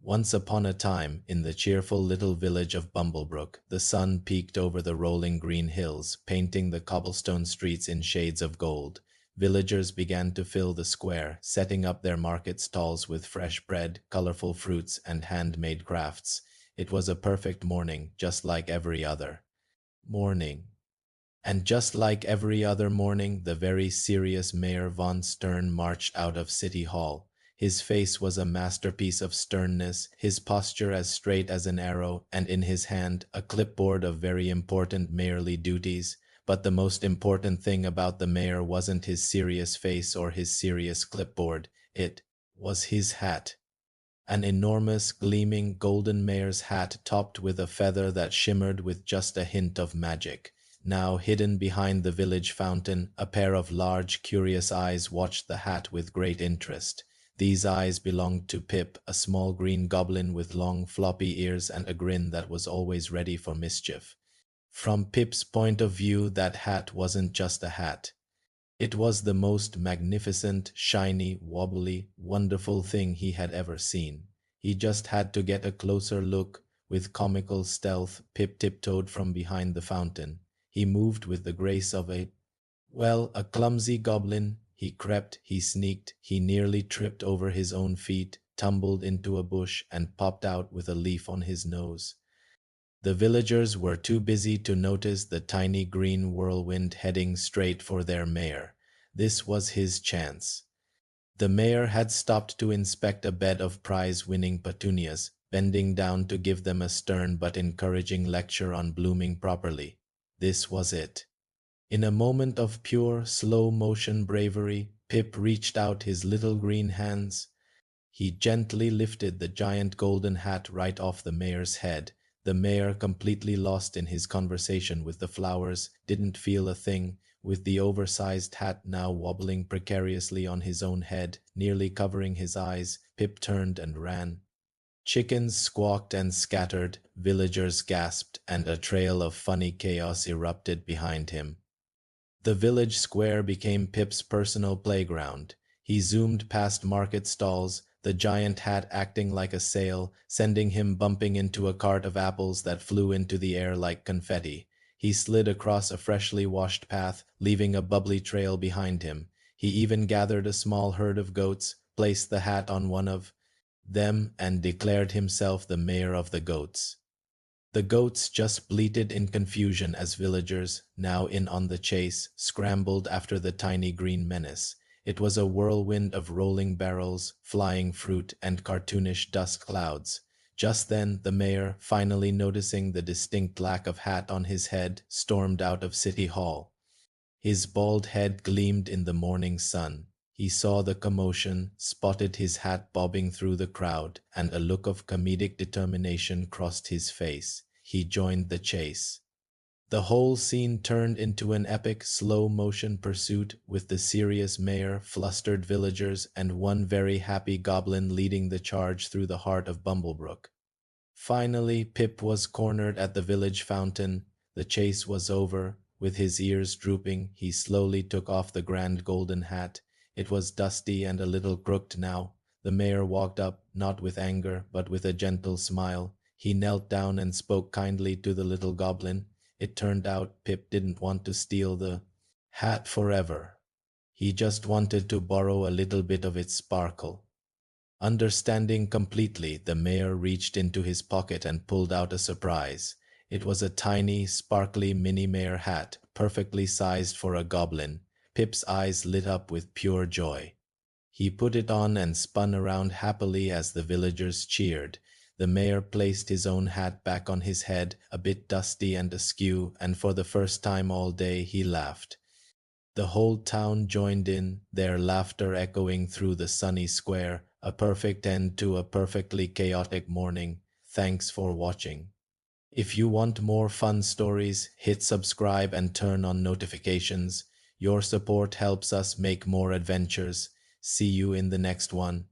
Once upon a time, in the cheerful little village of Bramblebrook, the sun peeked over the rolling green hills, painting the cobblestone streets in shades of gold. Villagers began to fill the square, setting up their market stalls with fresh bread, colorful fruits, and handmade crafts. It was a perfect morning, just like every other morning. And just like every other morning, the very serious Mayor von Stern marched out of City Hall. His face was a masterpiece of sternness, his posture as straight as an arrow, and in his hand a clipboard of very important mayorly duties. But the most important thing about the mayor wasn't his serious face or his serious clipboard. It was his hat. An enormous, gleaming, golden mayor's hat topped with a feather that shimmered with just a hint of magic. Now, hidden behind the village fountain, a pair of large, curious eyes watched the hat with great interest. These eyes belonged to Pip, a small green goblin with long, floppy ears and a grin that was always ready for mischief. From Pip's point of view, that hat wasn't just a hat. It was the most magnificent, shiny, wobbly, wonderful thing he had ever seen. He just had to get a closer look. With comical stealth, Pip tiptoed from behind the fountain. He moved with the grace of a clumsy goblin. He crept, he sneaked, he nearly tripped over his own feet, tumbled into a bush, and popped out with a leaf on his nose. The villagers were too busy to notice the tiny green whirlwind heading straight for their mayor. This was his chance. The mayor had stopped to inspect a bed of prize-winning petunias, bending down to give them a stern but encouraging lecture on blooming properly. This was it. In a moment of pure, slow-motion bravery, Pip reached out his little green hands. He gently lifted the giant golden hat right off the mayor's head. The mayor, completely lost in his conversation with the flowers, didn't feel a thing. With the oversized hat now wobbling precariously on his own head, nearly covering his eyes, Pip turned and ran. Chickens squawked and scattered, villagers gasped, and a trail of funny chaos erupted behind him. The village square became Pip's personal playground. He zoomed past market stalls, the giant hat acting like a sail, sending him bumping into a cart of apples that flew into the air like confetti. He slid across a freshly washed path, leaving a bubbly trail behind him. He even gathered a small herd of goats, placed the hat on one of them, and declared himself the mayor of the goats. The goats just bleated in confusion as villagers, now in on the chase, scrambled after the tiny green menace. It was a whirlwind of rolling barrels, flying fruit, and cartoonish dust clouds. Just then, the mayor, finally noticing the distinct lack of hat on his head, stormed out of City Hall. His bald head gleamed in the morning sun. He saw the commotion, spotted his hat bobbing through the crowd, and a look of comedic determination crossed his face. He joined the chase. The whole scene turned into an epic slow-motion pursuit, with the serious mayor, flustered villagers, and one very happy goblin leading the charge through the heart of Bramblebrook. Finally, Pip was cornered at the village fountain. The chase was over. With his ears drooping, he slowly took off the grand golden hat. It was dusty and a little crooked now. The mayor walked up, not with anger, but with a gentle smile. He knelt down and spoke kindly to the little goblin. It turned out Pip didn't want to steal the hat forever. He just wanted to borrow a little bit of its sparkle. Understanding completely, the mayor reached into his pocket and pulled out a surprise. It was a tiny, sparkly mini-mayor hat, perfectly sized for a goblin. Pip's eyes lit up with pure joy. He put it on and spun around happily as the villagers cheered. The mayor placed his own hat back on his head, a bit dusty and askew, and for the first time all day he laughed. The whole town joined in, their laughter echoing through the sunny square, a perfect end to a perfectly chaotic morning. Thanks for watching. If you want more fun stories, hit subscribe and turn on notifications. Your support helps us make more adventures. See you in the next one.